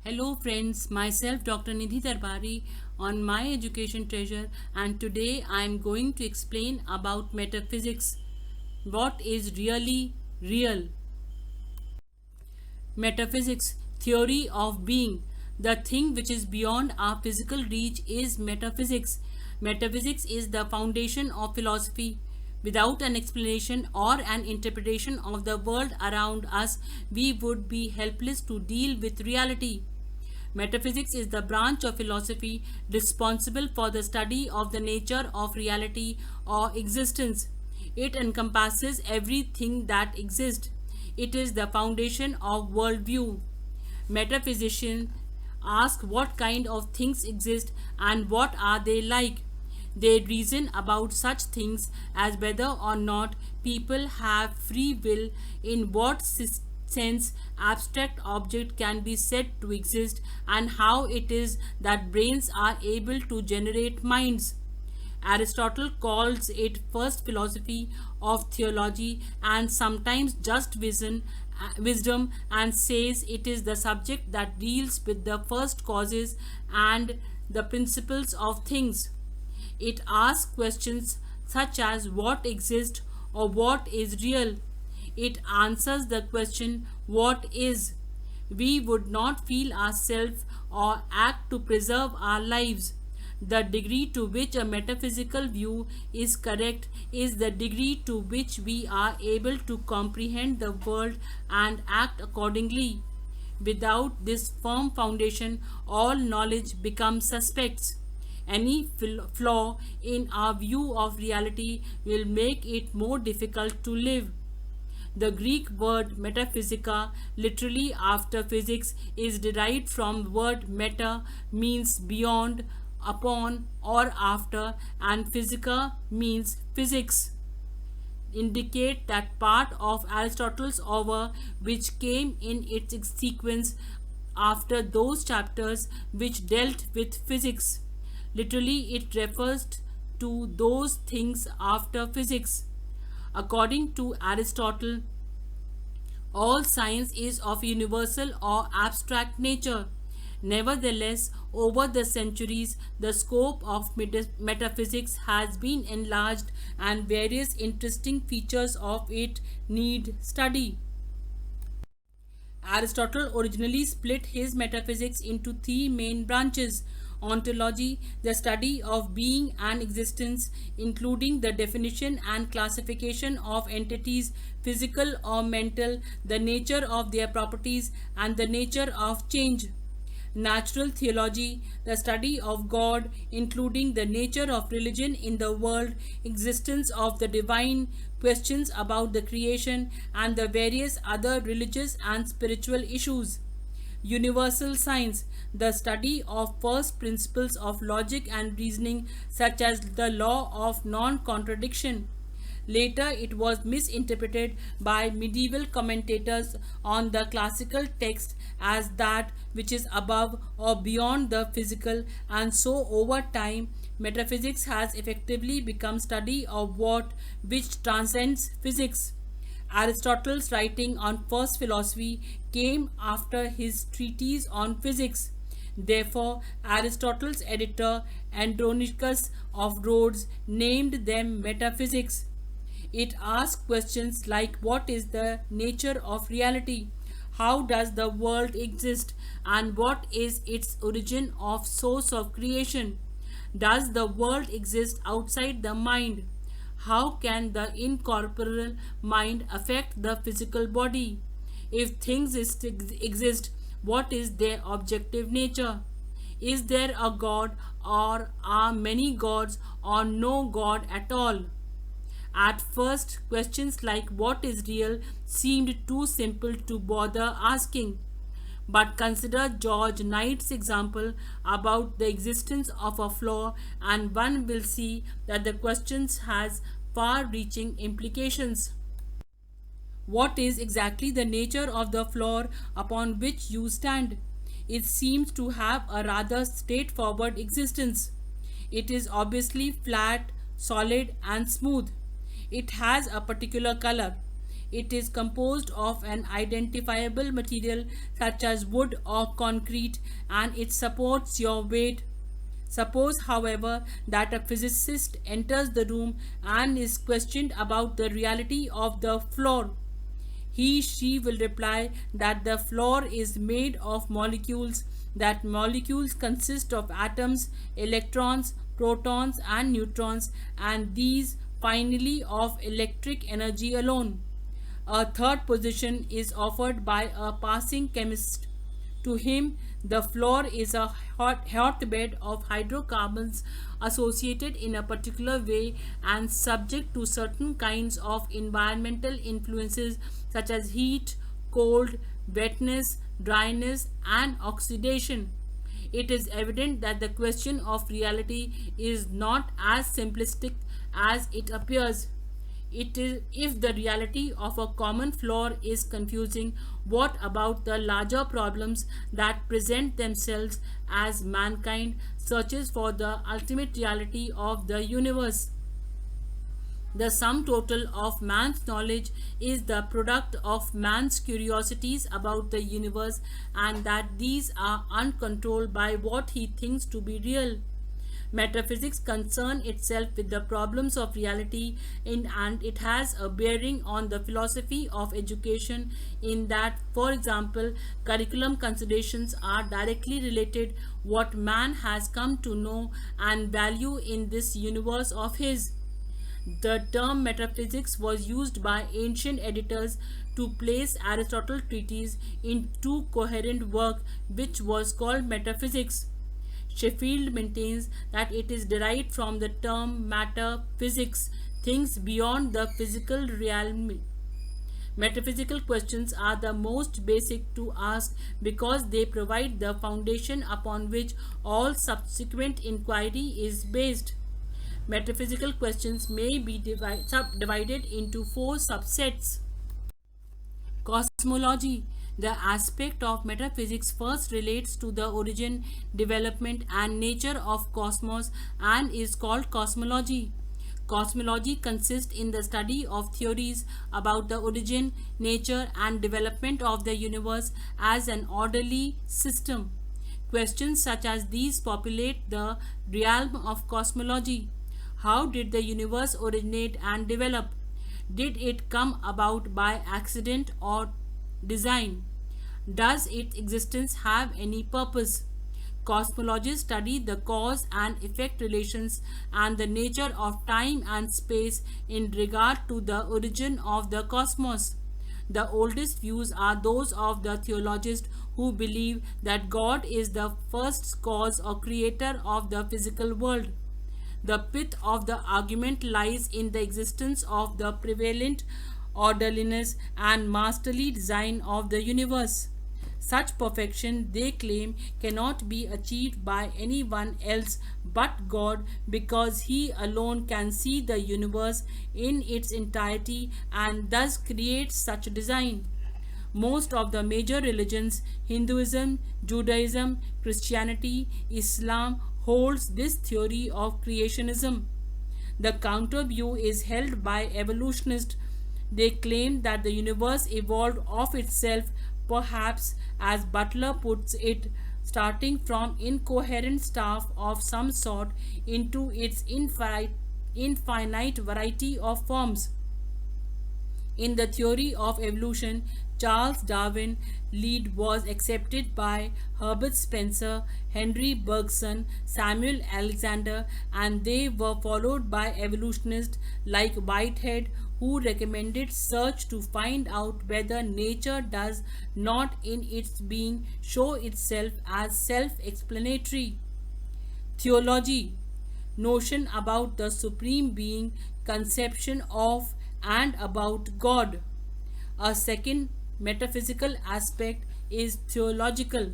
Hello friends, myself Dr. Nidhi Darbari on My Education Treasure, and today I am going to explain about metaphysics. What is really real? Metaphysics, theory of being. The thing which is beyond our physical reach is metaphysics. Metaphysics is the foundation of philosophy. Without an explanation or an interpretation of the world around us, we would be helpless to deal with reality. Metaphysics is the branch of philosophy responsible for the study of the nature of reality or existence. It encompasses everything that exists. It is the foundation of worldview. Metaphysicians ask what kind of things exist and what are they like. They reason about such things as whether or not people have free will, in what sense abstract object can be said to exist, and how it is that brains are able to generate minds. Aristotle calls it first philosophy of theology and sometimes just wisdom, and says it is the subject that deals with the first causes and the principles of things. It asks questions such as what exists or what is real. It answers the question what is. We would not feel ourselves or act to preserve our lives. The degree to which a metaphysical view is correct is the degree to which we are able to comprehend the world and act accordingly. Without this firm foundation, all knowledge becomes suspects. Any flaw in our view of reality will make it more difficult to live. The Greek word metaphysica, literally after physics, is derived from the word meta, means beyond, upon, or after, and physica means physics. Indicate that part of Aristotle's over which came in its sequence after those chapters which dealt with physics. Literally, it refers to those things after physics. According to Aristotle, all science is of universal or abstract nature. Nevertheless, over the centuries, the scope of metaphysics has been enlarged and various interesting features of it need study. Aristotle originally split his metaphysics into three main branches: ontology, the study of being and existence, including the definition and classification of entities, physical or mental, the nature of their properties, and the nature of change; natural theology, the study of God, including the nature of religion in the world, existence of the divine, questions about the creation, and the various other religious and spiritual issues; universal science, the study of first principles of logic and reasoning, such as the law of non contradiction. Later, it was misinterpreted by medieval commentators on the classical text as that which is above or beyond the physical, and so over time, metaphysics has effectively become study of what which transcends physics. Aristotle's writing on first philosophy came after his treatise on physics. Therefore, Aristotle's editor Andronicus of Rhodes named them metaphysics. It asks questions like what is the nature of reality? How does the world exist? And what is its origin of source of creation? Does the world exist outside the mind? How can the incorporeal mind affect the physical body? If things exist, what is their objective nature? Is there a God, or are many gods, or no God at all? At first, questions like what is real seemed too simple to bother asking. But consider George Knight's example about the existence of a flaw, and one will see that the question has far reaching implications. What is exactly the nature of the floor upon which you stand? It seems to have a rather straightforward existence. It is obviously flat, solid, and smooth. It has a particular color. It is composed of an identifiable material such as wood or concrete, and it supports your weight. Suppose, however, that a physicist enters the room and is questioned about the reality of the floor. She will reply that the floor is made of molecules, that molecules consist of atoms, electrons, protons, and neutrons, and these finally of electric energy alone. A third position is offered by a passing chemist. To him, the floor is a hotbed of hydrocarbons associated in a particular way and subject to certain kinds of environmental influences such as heat, cold, wetness, dryness, and oxidation. It is evident that the question of reality is not as simplistic as it appears. It is, if the reality of a common floor is confusing, what about the larger problems that present themselves as mankind searches for the ultimate reality of the universe? The sum total of man's knowledge is the product of man's curiosities about the universe, and that these are uncontrolled by what he thinks to be real. Metaphysics concerns itself with the problems of reality and it has a bearing on the philosophy of education in that, for example, curriculum considerations are directly related what man has come to know and value in this universe of his. The term metaphysics was used by ancient editors to place Aristotle's treatise into coherent work which was called metaphysics. Sheffield maintains that it is derived from the term matter physics, things beyond the physical realm. Metaphysical questions are the most basic to ask because they provide the foundation upon which all subsequent inquiry is based. Metaphysical questions may be subdivided into four subsets. Cosmology. The aspect of metaphysics first relates to the origin, development, and nature of cosmos and is called cosmology. Cosmology consists in the study of theories about the origin, nature, and development of the universe as an orderly system. Questions such as these populate the realm of cosmology. How did the universe originate and develop? Did it come about by accident or design? Does its existence have any purpose? Cosmologists study the cause and effect relations and the nature of time and space in regard to the origin of the cosmos. The oldest views are those of the theologists who believe that God is the first cause or creator of the physical world. The pith of the argument lies in the existence of the prevalent orderliness and masterly design of the universe. Such perfection, they claim, cannot be achieved by anyone else but God because He alone can see the universe in its entirety and thus create such a design. Most of the major religions, Hinduism, Judaism, Christianity, Islam, holds this theory of creationism. The counter view is held by evolutionists. They claim that the universe evolved of itself, perhaps, as Butler puts it, starting from incoherent stuff of some sort into its infinite variety of forms. In the theory of evolution, Charles Darwin's lead was accepted by Herbert Spencer, Henry Bergson, Samuel Alexander, and they were followed by evolutionists like Whitehead, who recommended search to find out whether nature does not in its being show itself as self-explanatory. Theology. Notion about the Supreme Being, conception of and about God. A second metaphysical aspect is theological.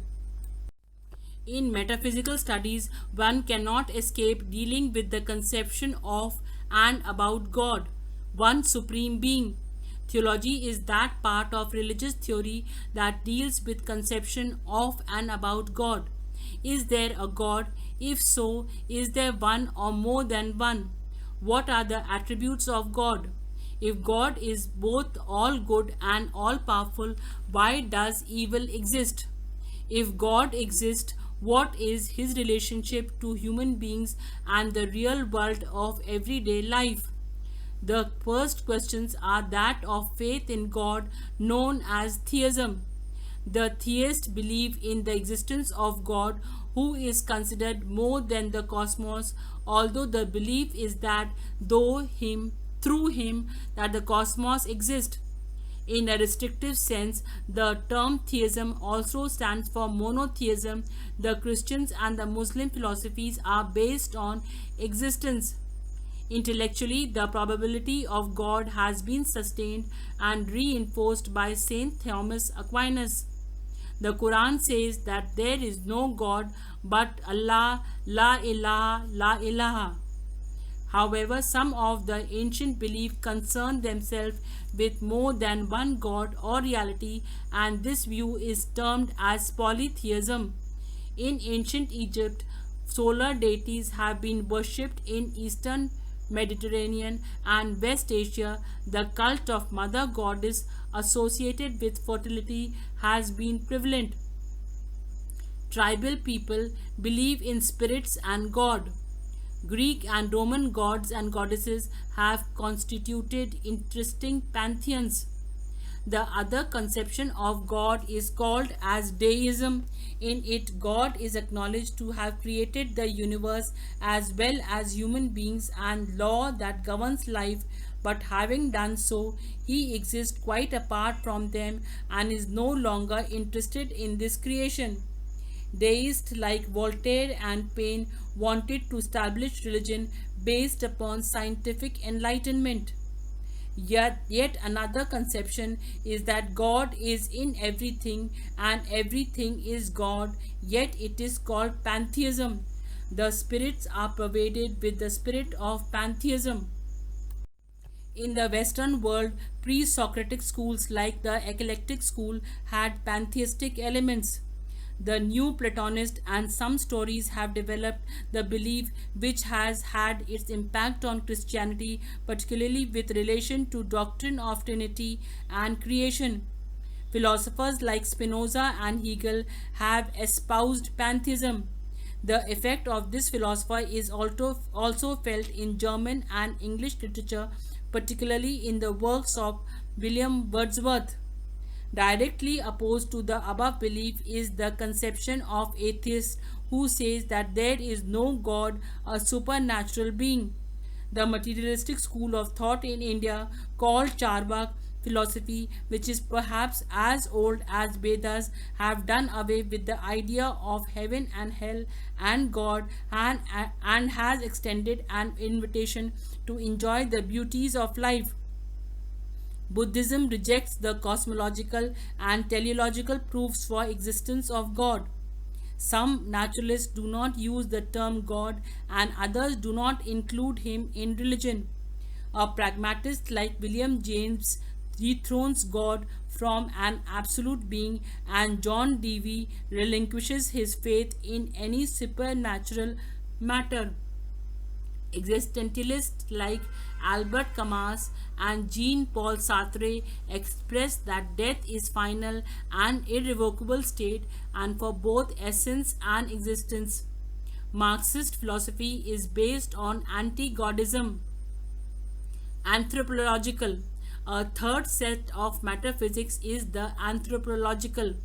In metaphysical studies, one cannot escape dealing with the conception of and about God, one supreme being. Theology is that part of religious theory that deals with conception of and about God. Is there a God? If so, is there one or more than one? What are the attributes of God? If God is both all good and all powerful, why does evil exist? If God exists, what is his relationship to human beings and the real world of everyday life? The first questions are that of faith in God, known as theism. The theists believe in the existence of God, who is considered more than the cosmos, although the belief is that through him, that the cosmos exists. In a restrictive sense, the term theism also stands for monotheism. The Christians and the Muslim philosophies are based on existence. Intellectually, the probability of God has been sustained and reinforced by Saint Thomas Aquinas. The Quran says that there is no God but Allah, La ilaha, La ilaha. However, some of the ancient beliefs concern themselves with more than one God or reality, and this view is termed as polytheism. In ancient Egypt, solar deities have been worshipped in Eastern Mediterranean and West Asia. The cult of Mother Goddess associated with fertility has been prevalent. Tribal people believe in spirits and God. Greek and Roman gods and goddesses have constituted interesting pantheons. The other conception of God is called as deism. In it, God is acknowledged to have created the universe as well as human beings and law that governs life, but having done so, he exists quite apart from them and is no longer interested in this creation. Deists like Voltaire and Paine wanted to establish religion based upon scientific enlightenment. Yet another conception is that God is in everything and everything is God, yet it is called pantheism. The spirits are pervaded with the spirit of pantheism. In the Western world, pre Socratic schools like the eclectic school had pantheistic elements. The new Platonist and some stories have developed the belief which has had its impact on Christianity, particularly with relation to doctrine of Trinity and creation. Philosophers like Spinoza and Hegel have espoused pantheism. The effect of this philosopher is also felt in German and English literature, particularly in the works of William Wordsworth. Directly opposed to the above belief is the conception of atheists who says that there is no God, a supernatural being. The materialistic school of thought in India, called Charvak philosophy, which is perhaps as old as Vedas, have done away with the idea of heaven and hell and God, and has extended an invitation to enjoy the beauties of life. Buddhism rejects the cosmological and teleological proofs for existence of God. Some naturalists do not use the term God and others do not include him in religion. A pragmatist like William James dethrones God from an absolute being, and John Dewey relinquishes his faith in any supernatural matter. Existentialists like Albert Camus and Jean-Paul Sartre express that death is final and irrevocable state and for both essence and existence. Marxist philosophy is based on anti-godism. Anthropological. A third set of metaphysics is the anthropological.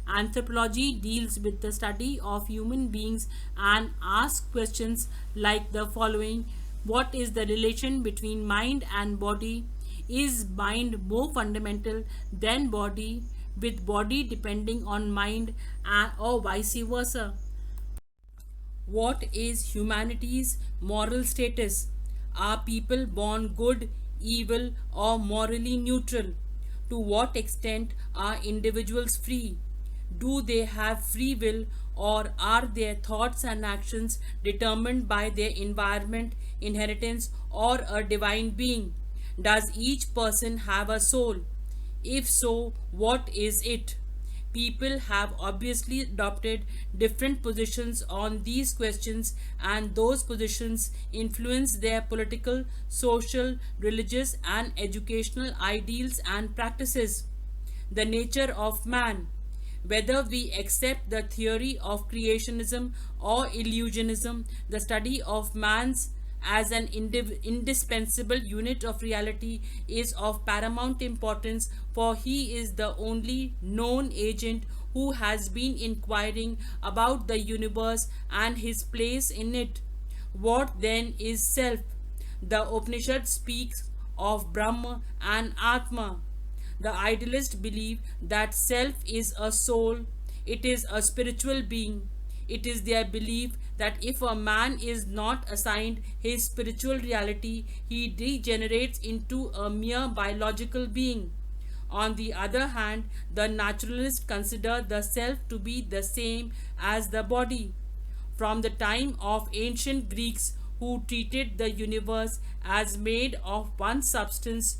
Anthropology deals with the study of human beings and asks questions like the following: what is the relation between mind and body? Is mind more fundamental than body, with body depending on mind, or vice versa? What is humanity's moral status? Are people born good, evil, or morally neutral? To what extent are individuals free? Do they have free will, or are their thoughts and actions determined by their environment, inheritance, or a divine being? Does each person have a soul? If so, what is it? People have obviously adopted different positions on these questions, and those positions influence their political, social, religious, and educational ideals and practices. The nature of man. Whether we accept the theory of creationism or illusionism, the study of man's as an indispensable unit of reality is of paramount importance, for he is the only known agent who has been inquiring about the universe and his place in it. What then is self? The Upanishad speaks of Brahma and Atma. The idealists believe that self is a soul, it is a spiritual being. It is their belief that if a man is not assigned his spiritual reality, he degenerates into a mere biological being. On the other hand, the naturalists consider the self to be the same as the body. From the time of ancient Greeks, who treated the universe as made of one substance,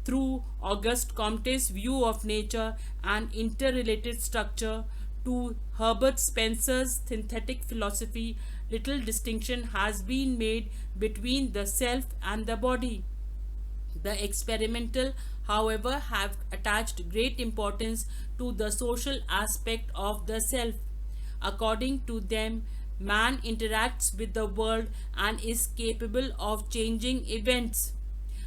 through Auguste Comte's view of nature and interrelated structure, to Herbert Spencer's synthetic philosophy, little distinction has been made between the self and the body. The experimental, however, have attached great importance to the social aspect of the self. According to them, man interacts with the world and is capable of changing events.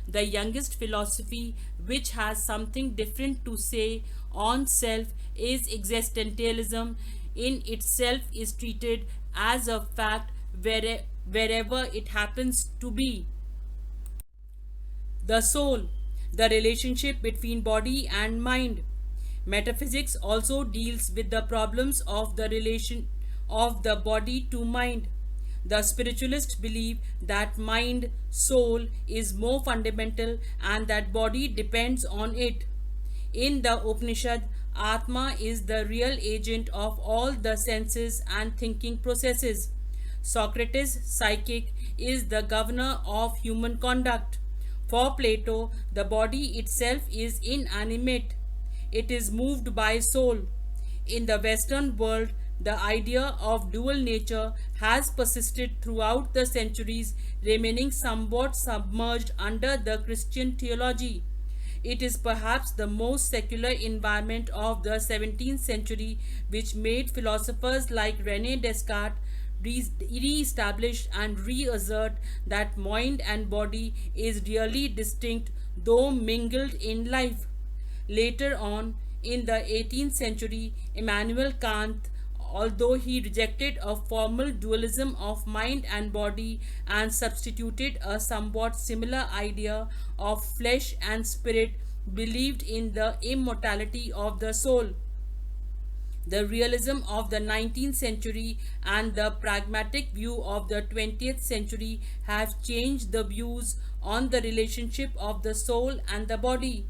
The youngest philosophy, which has something different to say on self, is existentialism. In itself is treated as a fact wherever it happens to be. The soul, the relationship between body and mind. Metaphysics also deals with the problems of the relation of the body to mind. The spiritualists believe that mind, soul, is more fundamental and that body depends on it. In the Upanishad, Atma is the real agent of all the senses and thinking processes. Socrates' psychic is the governor of human conduct. For Plato, the body itself is inanimate. It is moved by soul. In the Western world, the idea of dual nature has persisted throughout the centuries, remaining somewhat submerged under the Christian theology. It is perhaps the most secular environment of the 17th century which made philosophers like Rene Descartes re-establish and reassert that mind and body is really distinct though mingled in life. Later on, in the 18th century, Immanuel Kant, although he rejected a formal dualism of mind and body and substituted a somewhat similar idea of flesh and spirit, believed in the immortality of the soul. The realism of the 19th century and the pragmatic view of the 20th century have changed the views on the relationship of the soul and the body.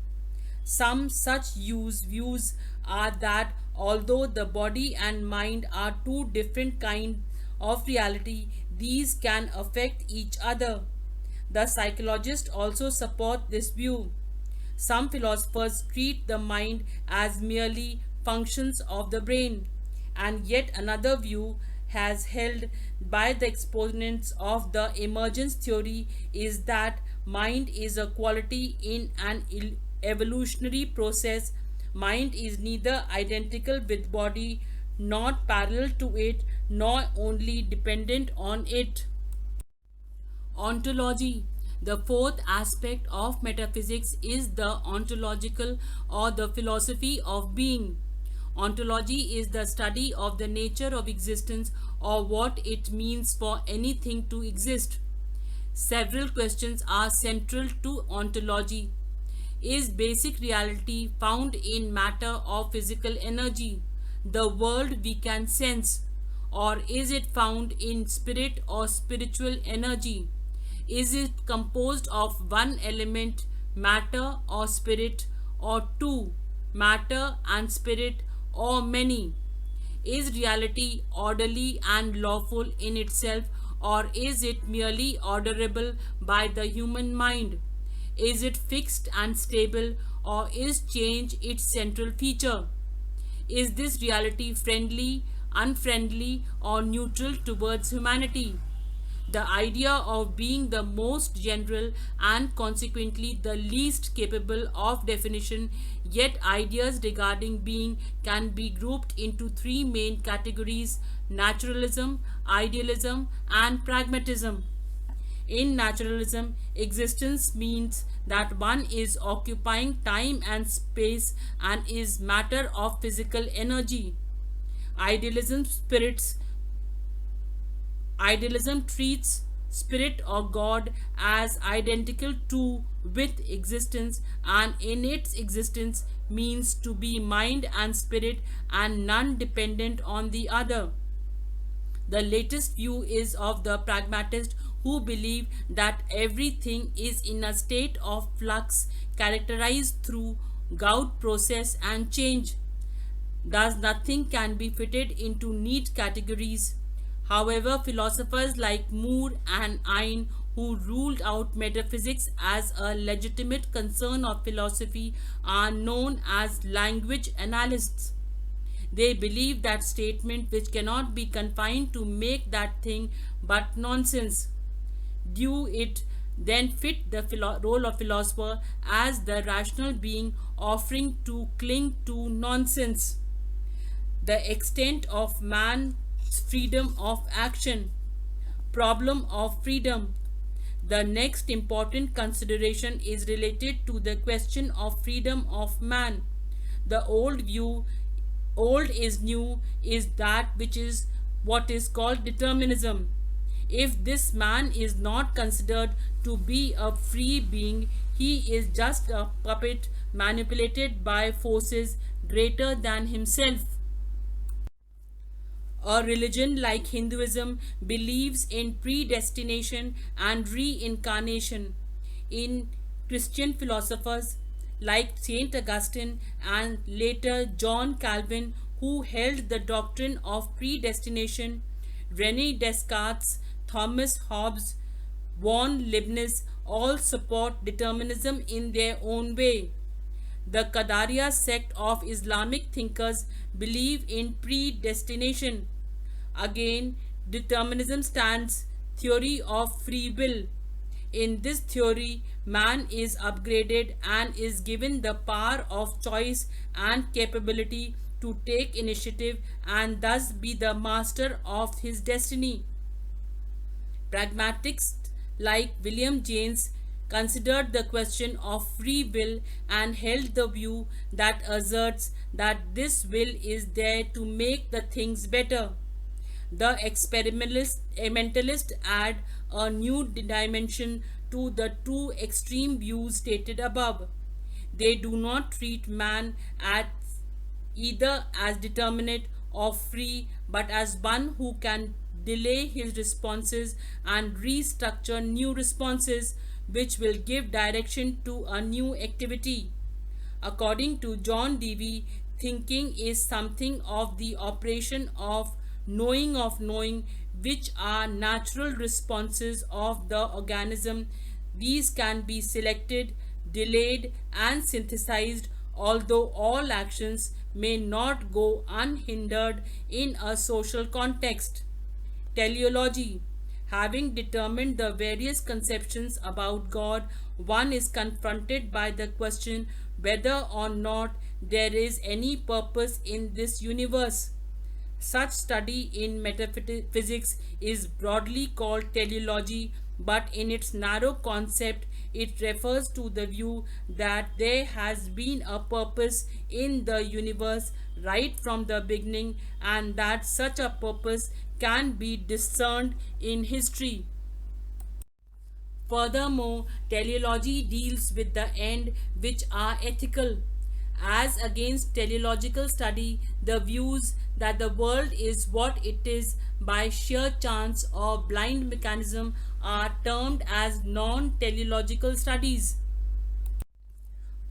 Some such views are that although the body and mind are two different kinds of reality, these can affect each other. The psychologists also support this view. Some philosophers treat the mind as merely functions of the brain, and yet another view has held by the exponents of the emergence theory is that mind is a quality in an evolutionary process. Mind is neither identical with body, not parallel to it, nor only dependent on it. Ontology. The fourth aspect of metaphysics is the ontological or the philosophy of being. Ontology is the study of the nature of existence or what it means for anything to exist. Several questions are central to ontology. Is basic reality found in matter or physical energy, the world we can sense, or is it found in spirit or spiritual energy? Is it composed of one element, matter or spirit, or two, matter and spirit, or many? Is reality orderly and lawful in itself, or is it merely orderable by the human mind? Is it fixed and stable, or is change its central feature? Is this reality friendly, unfriendly, or neutral towards humanity? The idea of being the most general and consequently the least capable of definition, yet ideas regarding being can be grouped into three main categories: naturalism, idealism, and pragmatism. In naturalism, existence means that one is occupying time and space and is matter of physical energy. Idealism spirits Idealism treats spirit or God as identical to with existence, and in its existence means to be mind and spirit and none dependent on the other. The latest view is of the pragmatist who believe that everything is in a state of flux characterized through gout process and change. Thus, nothing can be fitted into neat categories. However, philosophers like Moore and Ein, who ruled out metaphysics as a legitimate concern of philosophy, are known as language analysts. They believe that statement which cannot be confined to make that thing but nonsense. Do it then fit the role of philosopher as the rational being offering to cling to nonsense? The extent of man's freedom of action. Problem of freedom. The next important consideration is related to the question of freedom of man. The old view, old is new, is that which is what is called determinism. If this man is not considered to be a free being, he is just a puppet manipulated by forces greater than himself. A religion like Hinduism believes in predestination and reincarnation. In Christian philosophers like Saint Augustine and later John Calvin, who held the doctrine of predestination, Rene Descartes, Thomas Hobbes, von Leibniz all support determinism in their own way. The Qadariya sect of Islamic thinkers believe in predestination. Again, determinism stands theory of free will. In this theory, man is upgraded and is given the power of choice and capability to take initiative and thus be the master of his destiny. Pragmatists like William James considered the question of free will and held the view that asserts that this will is there to make the things better. The experimentalists add a new dimension to the two extreme views stated above. They do not treat man as either as determinate or free, but as one who can delay his responses and restructure new responses which will give direction to a new activity. According to John Dewey, thinking is something of the operation of knowing, which are natural responses of the organism. These can be selected, delayed, and synthesized, although all actions may not go unhindered in a social context. Teleology. Having determined the various conceptions about God, one is confronted by the question whether or not there is any purpose in this universe. Such study in metaphysics is broadly called teleology, but in its narrow concept, it refers to the view that there has been a purpose in the universe right from the beginning and that such a purpose can be discerned in history. Furthermore, teleology deals with the end which are ethical. As against teleological study, the views that the world is what it is by sheer chance or blind mechanism are termed as non-teleological studies.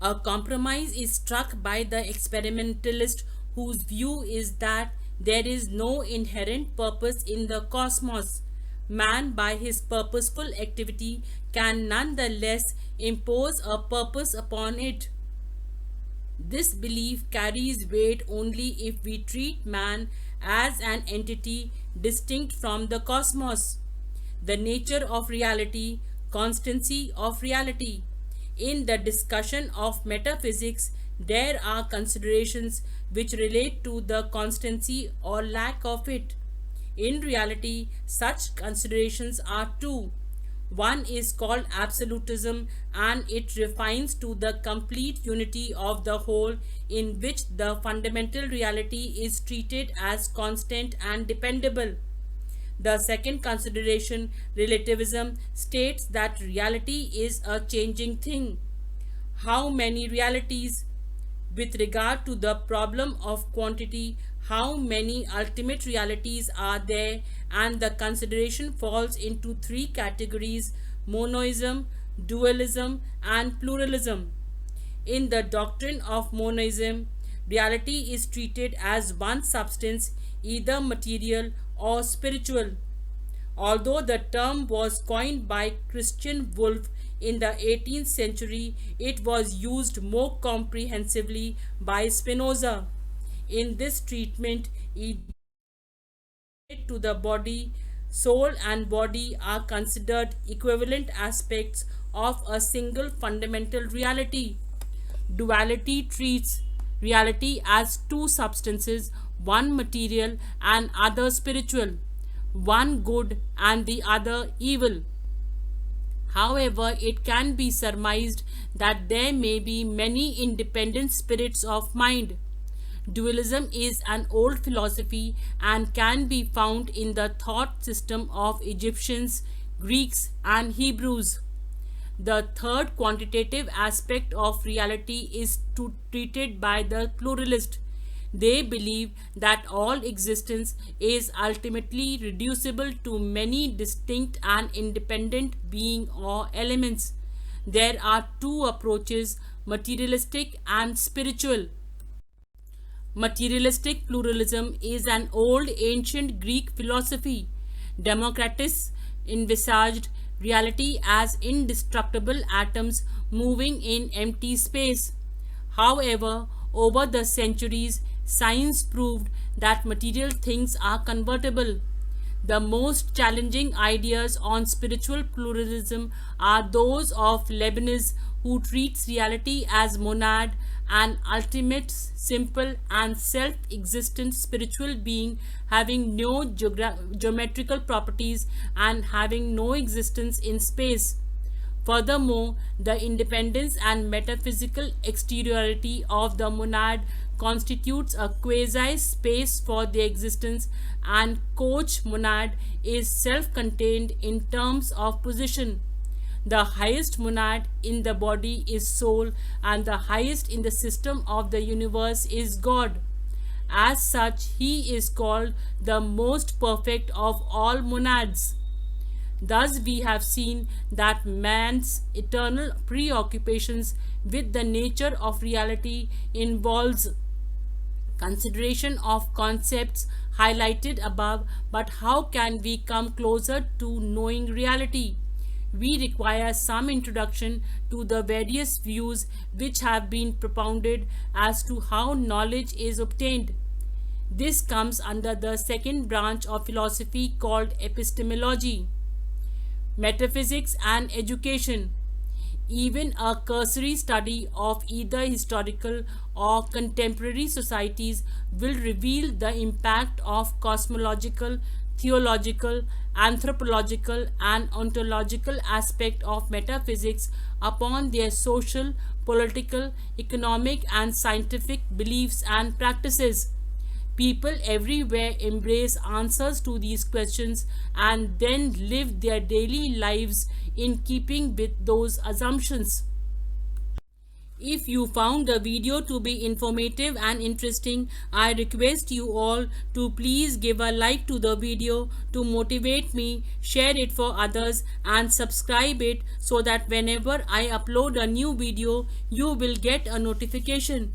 A compromise is struck by the experimentalist whose view is that there is no inherent purpose in the cosmos. Man, by his purposeful activity, can nonetheless impose a purpose upon it. This belief carries weight only if we treat man as an entity distinct from the cosmos. The nature of reality, constancy of reality. In the discussion of metaphysics, there are considerations which relate to the constancy or lack of it. In reality, such considerations are two. One is called absolutism, and it refines to the complete unity of the whole, in which the fundamental reality is treated as constant and dependable. The second consideration, relativism, states that reality is a changing thing. How many realities? With regard to the problem of quantity, how many ultimate realities are there? And the consideration falls into three categories: monoism, dualism, and pluralism. In the doctrine of monism, reality is treated as one substance, either material or spiritual. Although the term was coined by Christian Wolff in the 18th century, it was used more comprehensively by Spinoza. In this treatment, it to the body, soul and body are considered equivalent aspects of a single fundamental reality. Duality treats reality as two substances, one material and other spiritual, one good and the other evil. However, it can be surmised that there may be many independent spirits of mind. Dualism is an old philosophy and can be found in the thought system of Egyptians, Greeks, and Hebrews. The third quantitative aspect of reality is treated by the pluralist. They believe that all existence is ultimately reducible to many distinct and independent being or elements. There are two approaches, materialistic and spiritual. Materialistic pluralism is an old ancient Greek philosophy. Democritus envisaged reality as indestructible atoms moving in empty space. However, over the centuries, science proved that material things are convertible. The most challenging ideas on spiritual pluralism are those of Leibniz, who treats reality as monad, an ultimate, simple, and self existent spiritual being having no geometrical properties and having no existence in space. Furthermore, the independence and metaphysical exteriority of the monad constitutes a quasi space for the existence, and coach monad is self contained in terms of position. The highest monad in the body is soul, and the highest in the system of the universe is God. As such, he is called the most perfect of all monads. Thus, we have seen that man's eternal preoccupations with the nature of reality involves consideration of concepts highlighted above. But how can we come closer to knowing reality? We require some introduction to the various views which have been propounded as to how knowledge is obtained. This comes under the second branch of philosophy called epistemology. Metaphysics and education. Even a cursory study of either historical or contemporary societies will reveal the impact of cosmological, theological, anthropological, and ontological aspect of metaphysics upon their social, political, economic, and scientific beliefs and practices. People everywhere embrace answers to these questions and then live their daily lives in keeping with those assumptions. If you found the video to be informative and interesting, I request you all to please give a like to the video to motivate me, share it for others, and subscribe it so that whenever I upload a new video, you will get a notification.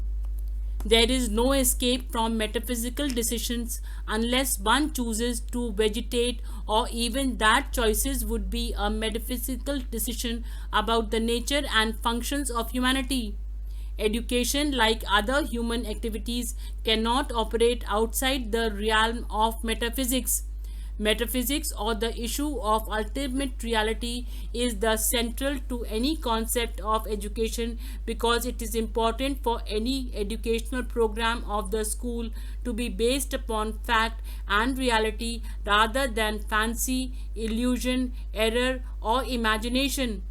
There is no escape from metaphysical decisions unless one chooses to vegetate, or even that choices would be a metaphysical decision about the nature and functions of humanity. Education, like other human activities, cannot operate outside the realm of metaphysics. Metaphysics, or the issue of ultimate reality, is the central to any concept of education because it is important for any educational program of the school to be based upon fact and reality rather than fancy, illusion, error, or imagination.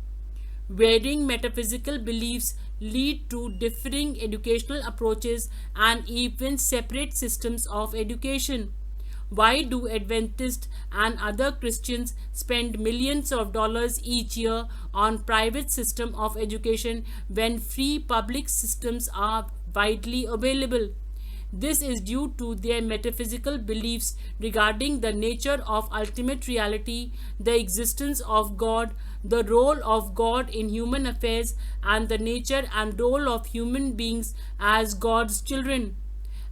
Varying metaphysical beliefs lead to differing educational approaches and even separate systems of education. Why do Adventists and other Christians spend millions of dollars each year on private system of education when free public systems are widely available? This is due to their metaphysical beliefs regarding the nature of ultimate reality, the existence of God, the role of God in human affairs, and the nature and role of human beings as God's children.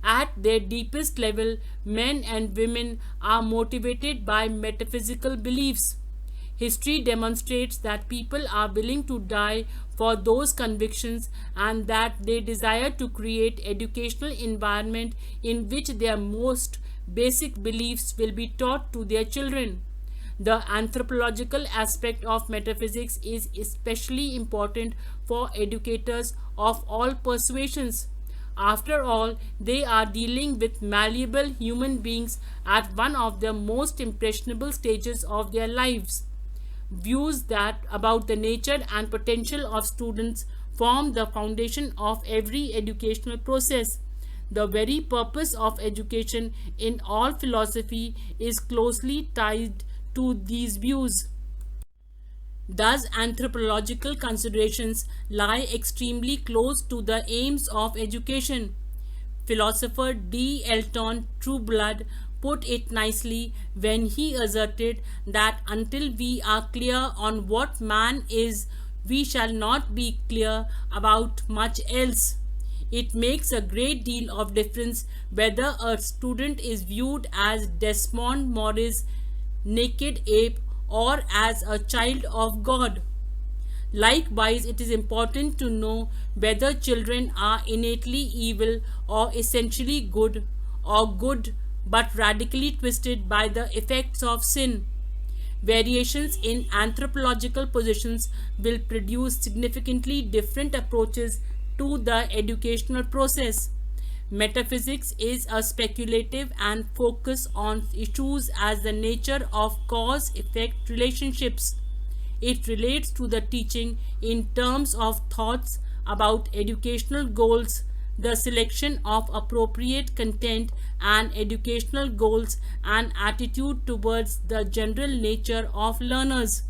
At their deepest level, men and women are motivated by metaphysical beliefs. History demonstrates that people are willing to die for those convictions and that they desire to create educational environment in which their most basic beliefs will be taught to their children. The anthropological aspect of metaphysics is especially important for educators of all persuasions. After all, they are dealing with malleable human beings at one of the most impressionable stages of their lives. Views that about the nature and potential of students form the foundation of every educational process. The very purpose of education in all philosophy is closely tied to these views. Thus, anthropological considerations lie extremely close to the aims of education. Philosopher D. Elton Trueblood put it nicely when he asserted that until we are clear on what man is, we shall not be clear about much else. It makes a great deal of difference whether a student is viewed as Desmond Morris, naked ape, or as a child of God. Likewise, it is important to know whether children are innately evil or essentially good, or good but radically twisted by the effects of sin. Variations in anthropological positions will produce significantly different approaches to the educational process. Metaphysics is a speculative and focus on issues as the nature of cause-effect relationships. It relates to the teaching in terms of thoughts about educational goals, the selection of appropriate content and educational goals, and attitude towards the general nature of learners.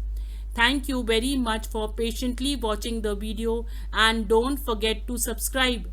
Thank you very much for patiently watching the video, and don't forget to subscribe.